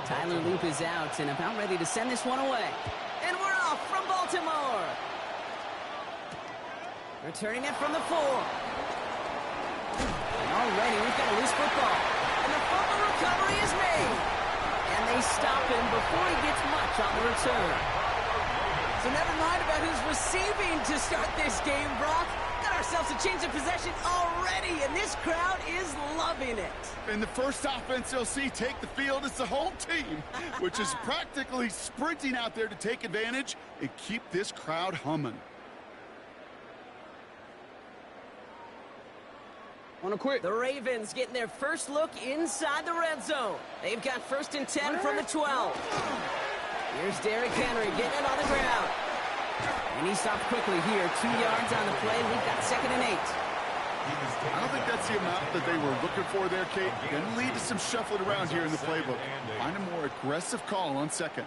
Tyler Loop is out and about ready to send this one away. And we're off from Baltimore. Returning it from the 4. And already we've got a loose football. And the fumble recovery is made. And they stop him before he gets much on the return. So never mind about who's receiving to start this game, Brock. Got ourselves a change of possession already, and this crowd is loving it. And the first offense they'll see take the field is the home team, which is practically sprinting out there to take advantage and keep this crowd humming. The Ravens getting their first look inside the red zone. They've got 1st and 10 from the 12. Here's Derrick Henry getting it on the ground. And he stopped quickly here. 2 yards on the play. We've got 2nd and 8. I don't think that's the amount that they were looking for there, Kate. Going to lead to some shuffling around here in the playbook. Find a more aggressive call on 2nd.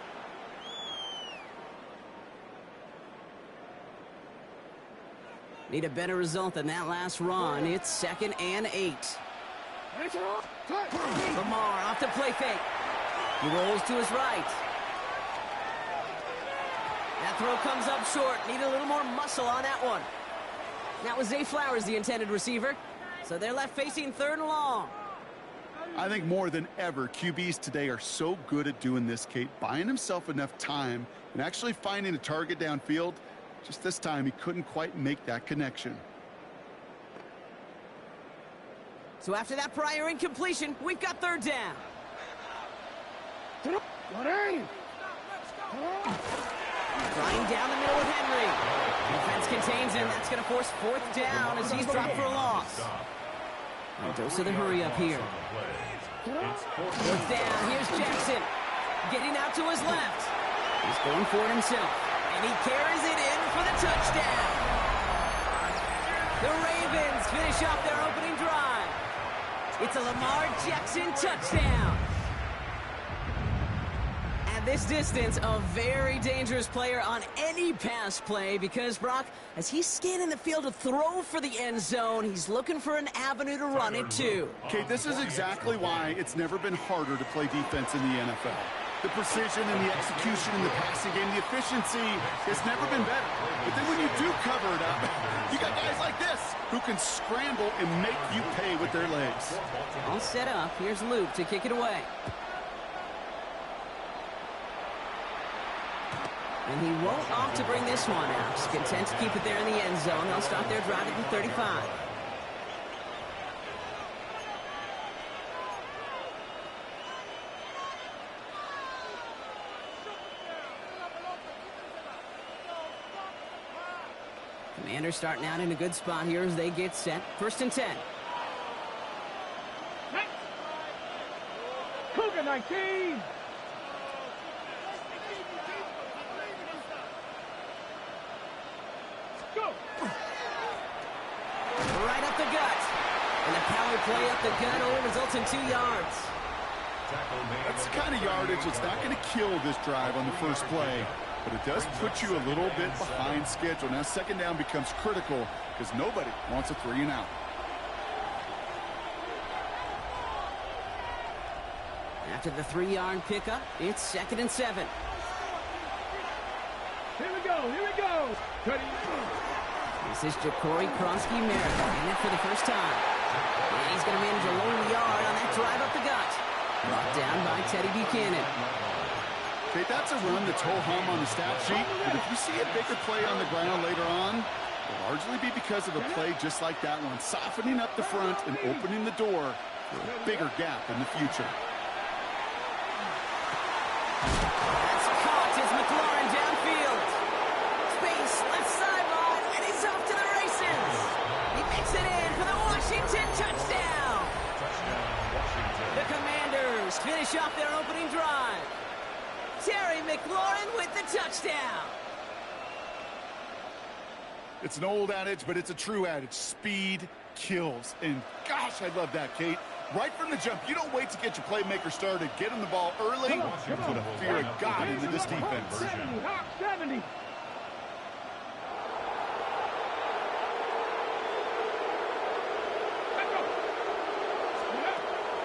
Need a better result than that last run. It's 2nd and 8. Lamar off the play fake. He rolls to his right. That throw comes up short. Need a little more muscle on that one. That was Zay Flowers, the intended receiver. So they're left facing 3rd and long. I think more than ever, QBs today are so good at doing this, Kate, buying himself enough time and actually finding a target downfield. Just this time, he couldn't quite make that connection. So after that prior incompletion, we've got 3rd down. Flying down the middle with Henry. Defense contains him. That's going to force 4th down as he's dropped for a loss. A dose of the hurry up here. 4th down. Here's Jackson. Getting out to his left. He's going for it himself. And he carries it in for the touchdown. The Ravens finish off their opening drive. It's a Lamar Jackson touchdown. At this distance, a very dangerous player on any pass play because, Brock, as he's scanning the field to throw for the end zone, he's looking for an avenue to run it to. Kate, this is exactly why it's never been harder to play defense in the NFL. The precision and the execution in the passing game, the efficiency has never been better. But then when you do cover it up, you got guys like this who can scramble and make you pay with their legs. All set up. Here's Luke to kick it away. And he won't opt to bring this one out. Just content to keep it there in the end zone. They'll start their drive at the 35. Commanders starting out in a good spot here as they get set. 1st and 10. Cougar 19. Go. Right up the gut. And the power play up the gut only results in 2 yards. That's the kind of yardage that's not going to kill this drive on the first play. But it does put you a little bit behind schedule. Now 2nd down becomes critical because nobody wants a 3 and out. After the 3-yard pickup, it's 2nd and 7. Here we go. Here we go. This is Ja'Cory Kronsky-Merritt in it for the first time. And he's going to manage a low yard on that drive up the gut. Brought down by Teddy Buchanan. Okay, that's a run that's ho-hum on the stat sheet, but if you see a bigger play on the ground later on, it'll largely be because of a play just like that one, softening up the front and opening the door for a bigger gap in the future. That's caught as McLaurin downfield. Space, left sideline, and he's off to the races. He makes it in for the Washington touchdown. The Commanders finish off their opening drive. Terry McLaurin with the touchdown. It's an old adage, but it's a true adage. Speed kills. And gosh, I love that, Kate. Right from the jump, you don't wait to get your playmaker started. Get him the ball early. You put a fear of God into this defense. 70.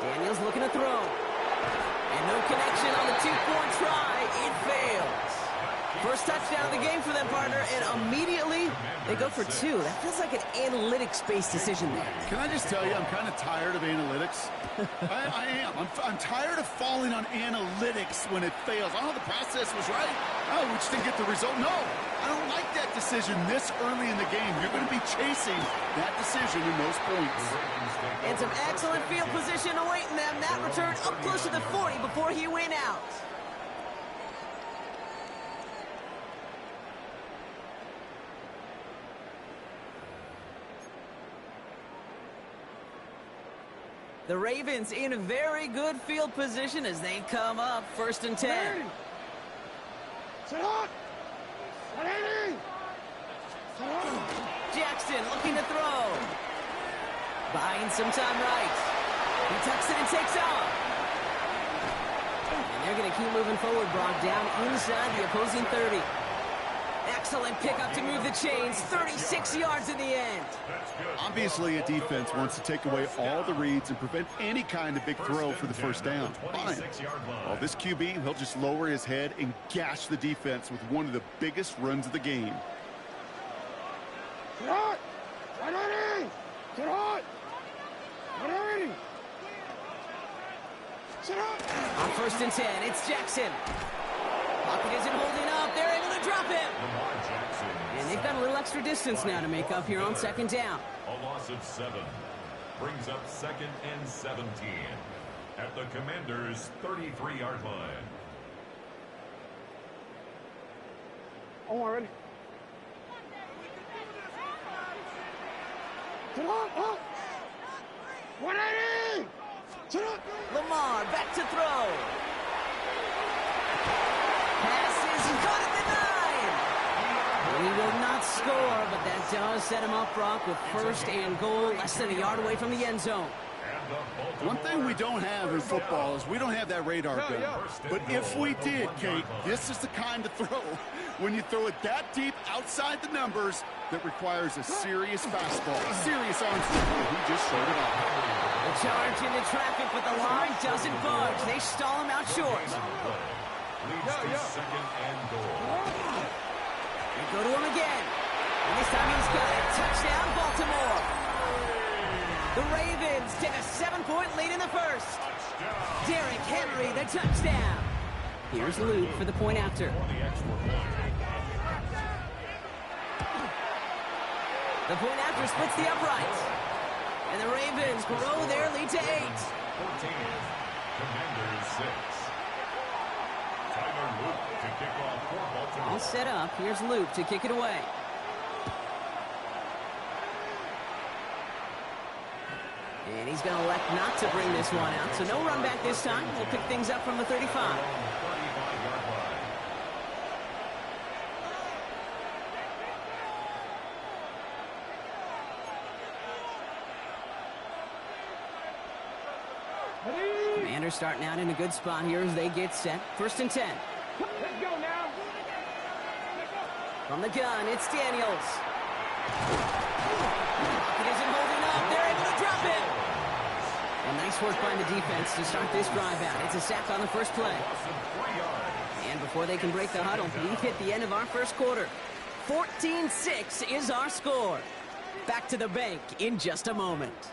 Daniels looking to throw. And no connection on the two-point try. It fails. First touchdown of the game for them, partner, and immediately they go for two. That feels like an analytics-based decision there. Can I just tell you, I'm kind of tired of analytics. I am. I'm tired of falling on analytics when it fails. Oh, the process was right. Oh, we just didn't get the result. No, I don't like that decision this early in the game. You're going to be chasing that decision in those points. And some excellent field position awaiting them. That return up close to the 40 before he went out. The Ravens in a very good field position as they come up 1st and 10. Jackson looking to throw. Buying some time right. He tucks it and takes off. And they're going to keep moving forward, Brock, down inside the opposing 30. Excellent pickup to move the chains. 36 yards in the end. Obviously, a defense wants to take away all the reads and prevent any kind of big throw for the first down. Fine. Well, this QB, he'll just lower his head and gash the defense with one of the biggest runs of the game. Get hot! Get ready! Get hot! Get ready! Sit up! On 1st and 10, it's Jackson. Pocket isn't holding up. They're able to drop him. And they've got a little extra distance now to make up here on 2nd down. A loss of 7 brings up 2nd and 17 at the Commanders' 33-yard line. Oh, already. Sit up! 180! Sit up! Lamar back to throw. Passes and caught at the 9. He will not score, but that does set him up, Brock, with 1st and goal, less than a yard away from the end zone. One thing we don't have in football is we don't have that radar gun. But if we did, Kate, this is the kind of throw when you throw it that deep outside the numbers that requires a serious fastball, a serious arm strength. He just showed it off. The charge into traffic, but the line doesn't budge. They stall him out short. Leads to 2nd and goal. They go to him again. And this time he's got it. Touchdown, Baltimore. The Ravens take a 7-point lead in the first. Derrick Henry, the touchdown. Here's Luke for the point after. The point after splits the upright. And the Ravens grow their lead to 8. 14. Commanders 6. Tyler Luke to kick off for Baltimore. All set up. Here's Luke to kick it away. And he's going to elect not to bring this one out. So no run back this time. We'll pick things up from the 35. 35-yard line. Commanders starting out in a good spot here as they get set. 1st and 10. Let's go now. From the gun, it's Daniels. It isn't holding up. They're able to drop it. And nice work by the defense to start this drive out. It's a sack on the first play. And before they can break the huddle, we've hit the end of our first quarter. 14-6 is our score. Back to the bank in just a moment.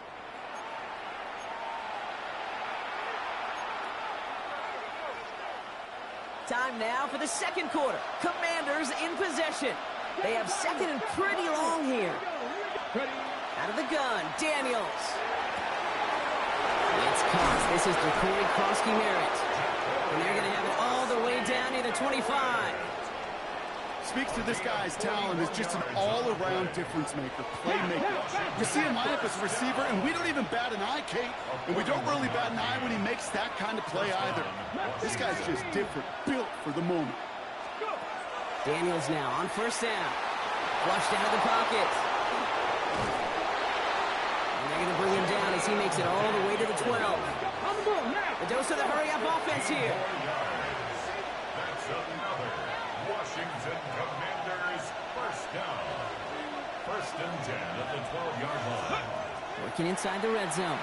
Time now for the second quarter. Commanders in possession. They have 2nd and pretty long here. Out of the gun, Daniels. It's caught. This is Corey Krosky-Merritt. And they're going to have it all the way down near the 25. Speaks to this guy's talent as just an all-around difference maker, playmaker. You see him line up as a receiver, and we don't even bat an eye, Kate. And we don't really bat an eye when he makes that kind of play either. This guy's just different, built for the moment. Daniels now on 1st down. Flushed out of the pocket. And they're going to bring him down as he makes it all the way to the 12. The dose of the hurry-up offense here. That's another Washington Commanders first down. 1st and 10 at the 12-yard line. Working inside the red zone.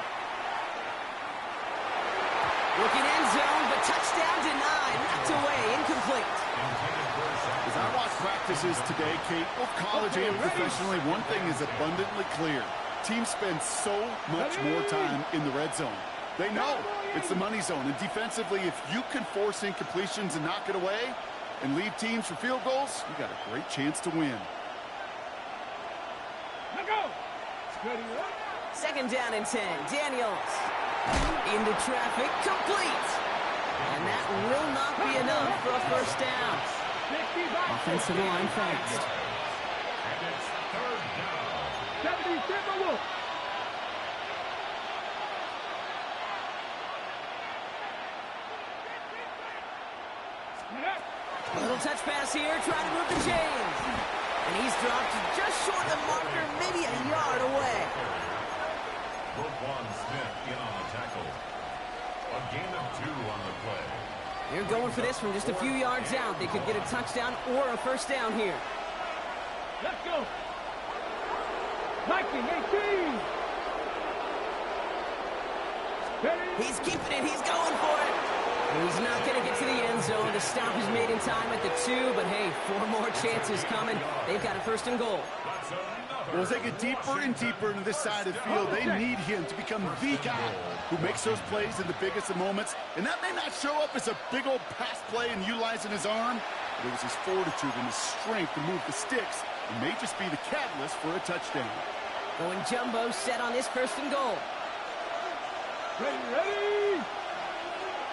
Looking end zone, but touchdown denied. Knocked away, incomplete. As I watch practices today, Kate, both college and professionally, one thing is abundantly clear. Teams spend so much more time in the red zone. They know it's the money zone. And defensively, if you can force incompletions and knock it away and leave teams for field goals, you got a great chance to win. Second down and 10. Daniels. Into traffic, complete. And that will not be enough for a first down. Offensive line fast. And it's third down. Little touch pass here, trying to move the chains. And he's dropped just short of the marker, maybe a yard away. Roquan Smith in on the tackle. A gain of 2 on the play. They're going for this from just a few yards out. They could get a touchdown or a first down here. Let's go. Viking 18. He's keeping it. He's going for it. And he's not going to get to the end zone. The stop is made in time at the 2, but hey, 4 more chances coming. They've got a first and goal. Well, as they get deeper and deeper into this side of the field, they need him to become the guy who makes those plays in the biggest of moments. And that may not show up as a big old pass play and utilizing his arm, but it was his fortitude and his strength to move the sticks. It may just be the catalyst for a touchdown. Going jumbo set on this first and goal. Ready.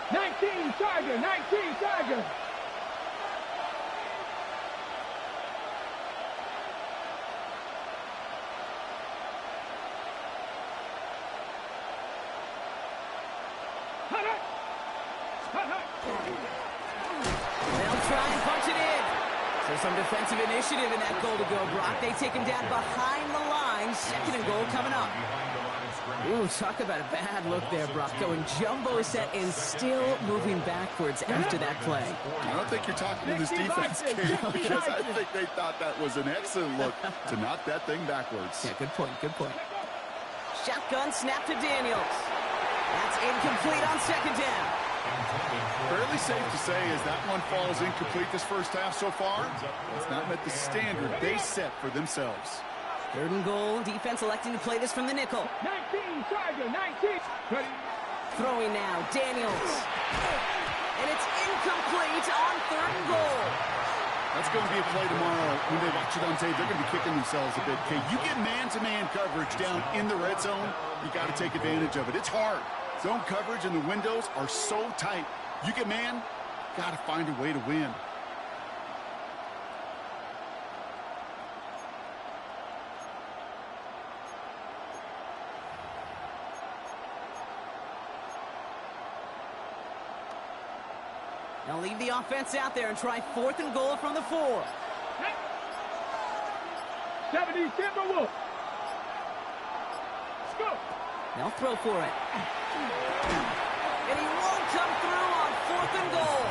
19 Tiger, 19 Tiger. They'll try and punch it in. So some defensive initiative in that goal to go, Brock. They take him down behind the line. Second and goal coming up. Ooh, talk about a bad look there, Brock. Going jumbo set and still moving backwards after that play. I don't think you're talking to this defense, Kate, because I think they thought that was an excellent look to knock that thing backwards. Yeah, good point, good point. Shotgun snap to Daniels. That's incomplete on second down. Fairly safe to say as that one falls incomplete this first half so far, it's not met the standard they set for themselves. Third and goal, defense electing to play this from the nickel. 19 Tiger, 19. Ready. Throwing now, Daniels. And it's incomplete on third and goal. That's going to be a play tomorrow. When they watch it on tape, they're going to be kicking themselves a bit. Okay, you get man-to-man coverage down in the red zone, you got to take advantage of it. It's hard. Zone coverage and the windows are so tight. You get man, got to find a way to win. They'll leave the offense out there and try fourth and goal from the 4. 70 Timberwolves. Let's go. They'll throw for it. And he won't come through on fourth and goal.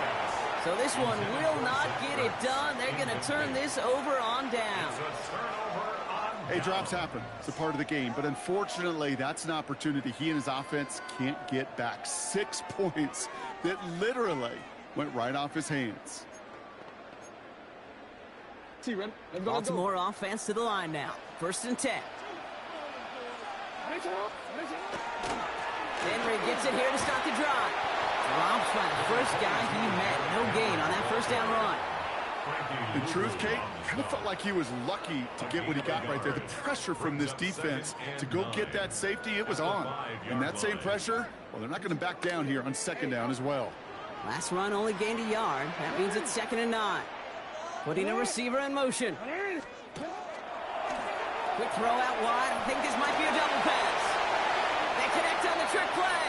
So this one will not get it done. They're going to turn this over on down. Hey, drops happen. It's a part of the game. But unfortunately, that's an opportunity he and his offense can't get back. 6 points that literally went right off his hands. Baltimore offense to the line now. First and 10. Henry gets it here to start the drive. Drops by the first guy he met. No gain on that first down run. In truth, Kate, kind of felt like he was lucky to get what he got right there. The pressure from this defense to go get that safety, it was on. And that same pressure, well, they're not going to back down here on second down as well. Last run only gained a yard. That means it's 2nd and 9. Putting a receiver in motion. Quick throw out wide. I think this might be a double pass. They connect on the trick play.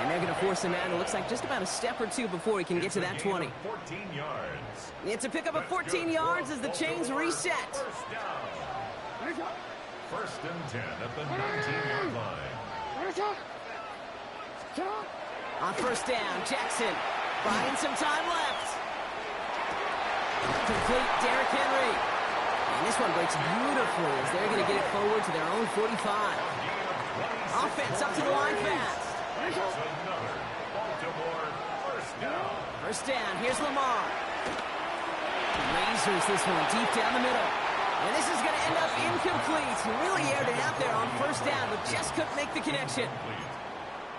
And they're going to force him out. It looks like just about a step or 2 before he can get to that 20. 14 yards. It's a pickup of 14 yards as the chains reset. First and 10 at the 19-yard line. On first down, Jackson buying some time left. Complete Derrick Henry. And this one breaks beautifully as they're going to get it forward to their own 45. Offense up to the line fast. Baltimore, first down. First down, here's Lamar. Lasers this one deep down the middle. And this is going to end up incomplete. Really aired it out there on first down, but just couldn't make the connection.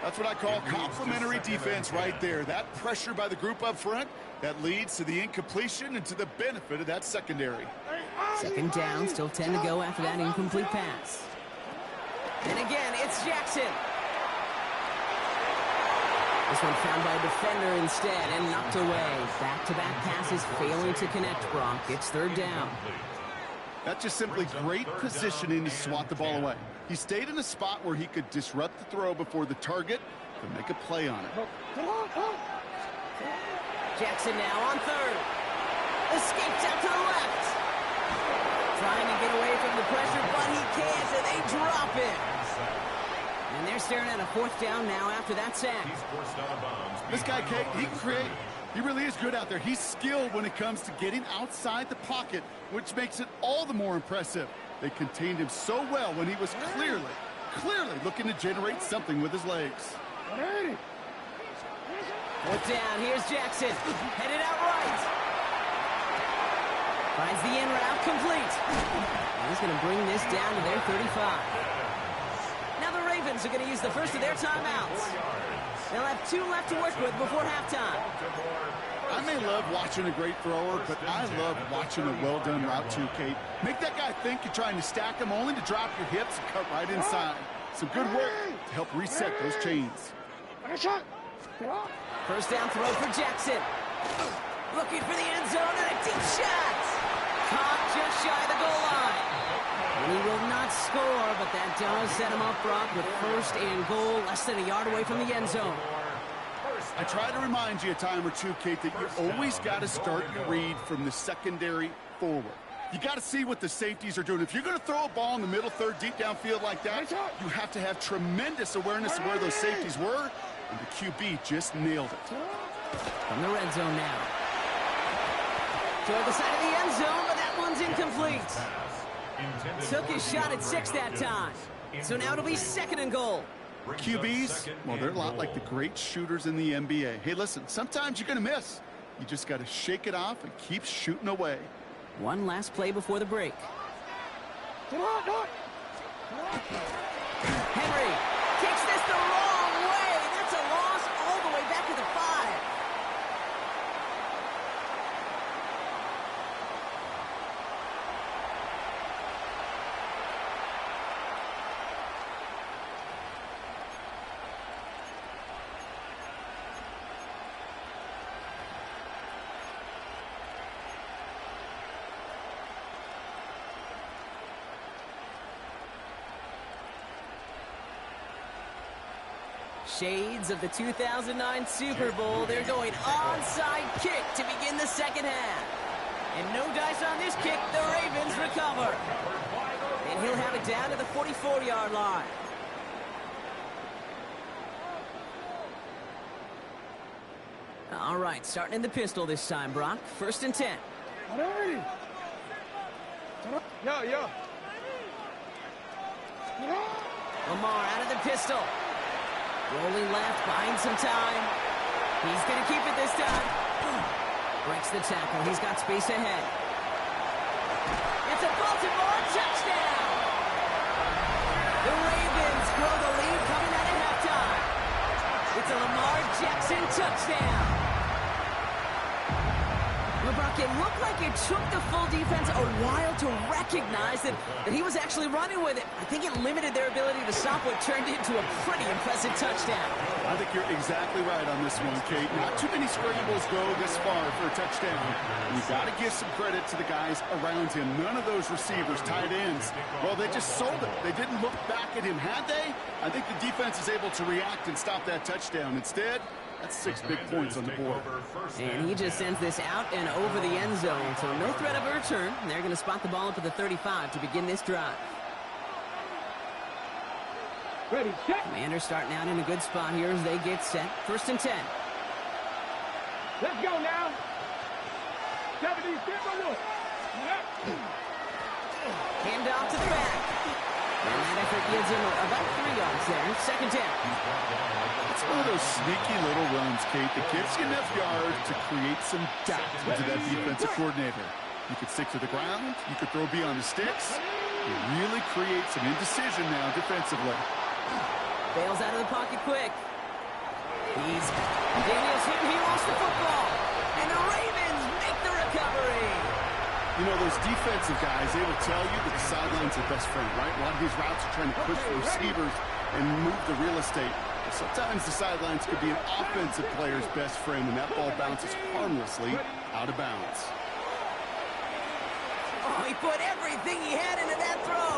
That's what I call complimentary defense right there. That pressure by the group up front, that leads to the incompletion and to the benefit of that secondary. Second down, still 10 to go after that incomplete pass. And again, it's Jackson. This one found by a defender instead and knocked away. Back-to-back passes failing to connect, Brock. It's third down. That's just simply great positioning to swat the ball away. He stayed in a spot where he could disrupt the throw before the target could make a play on it. Jackson now on third. Escapes out to the left. Trying to get away from the pressure, but he can't, and they drop it. And they're staring at a fourth down now after that sack. This guy, Kate, he can create. He really is good out there. He's skilled when it comes to getting outside the pocket, which makes it all the more impressive. They contained him so well when he was clearly looking to generate something with his legs. Fourth down, here's Jackson. Headed out right. Finds the in route complete. And he's going to bring this down to their 35. Now the Ravens are going to use the first of their timeouts. They'll have 2 left to work with before halftime. I may love watching a great thrower, but I love watching a well-done route too, Kate. Make that guy think you're trying to stack him only to drop your hips and cut right inside. Some good work to help reset those chains. First down throw for Jackson. Looking for the end zone and a deep shot. Caught just shy of the goal line. And he will not score, but that does set him up, Brock, with first and goal, less than a yard away from the end zone. I try to remind you a time or two, Kate, that you always got to start your read from the secondary forward. You got to see what the safeties are doing. If you're going to throw a ball in the middle third deep downfield like that, you have to have tremendous awareness of where those safeties were, and the QB just nailed it. From the red zone now. Toward the side of the end zone, but that one's incomplete. Took his shot at 6 that time. So now it'll be second and goal. QBs, well, they're a lot like the great shooters in the NBA. Hey, listen, sometimes you're going to miss. You just got to shake it off and keep shooting away. One last play before the break. Henry takes this the wrong way. That's a loss all the way back to the 5. Shades of the 2009 Super Bowl. They're going onside kick to begin the second half. And no dice on this kick. The Ravens recover. And he'll have it down to the 44-yard line. All right, starting in the pistol this time, Brock. First and 10. Lamar out of the pistol. Rolling left, buying some time. He's going to keep it this time. Breaks the tackle. He's got space ahead. It's a Baltimore touchdown. The Ravens grow the lead coming out at halftime. It's a Lamar Jackson touchdown. Brock, it looked like it took the full defense a while to recognize that he was actually running with it. I think it limited their ability to stop what turned into a pretty impressive touchdown. I think you're exactly right on this one, Kate. Not too many scrambles go this far for a touchdown. You got to give some credit to the guys around him. None of those receivers, tight ends, well, they just sold it. They didn't look back at him, had they? I think the defense is able to react and stop that touchdown. Instead, that's 6 big points on the board. And he just sends this out and over the end zone, so no threat of a return. They're going to spot the ball up at the 35 to begin this drive. Ready, set. Commanders starting out in a good spot here as they get set. First and 10. Let's go now. 70, step on. Hand off to the back. And that effort yields him about 3 yards there. Second down. It's one of those sneaky little runs, Kate, that gets you enough yards to create some doubt into that defensive coordinator. You could stick to the ground. You could throw beyond the sticks. It really creates some indecision now defensively. Bails out of the pocket quick. Daniels hit, he lost the football. And the Ravens make the recovery. You know, those defensive guys, they will tell you that the sideline's their best friend, right? A lot of these routes are trying to push the receivers and move the real estate. Sometimes the sidelines could be an offensive player's best friend when that ball bounces harmlessly out of bounds. Oh, he put everything he had into that throw.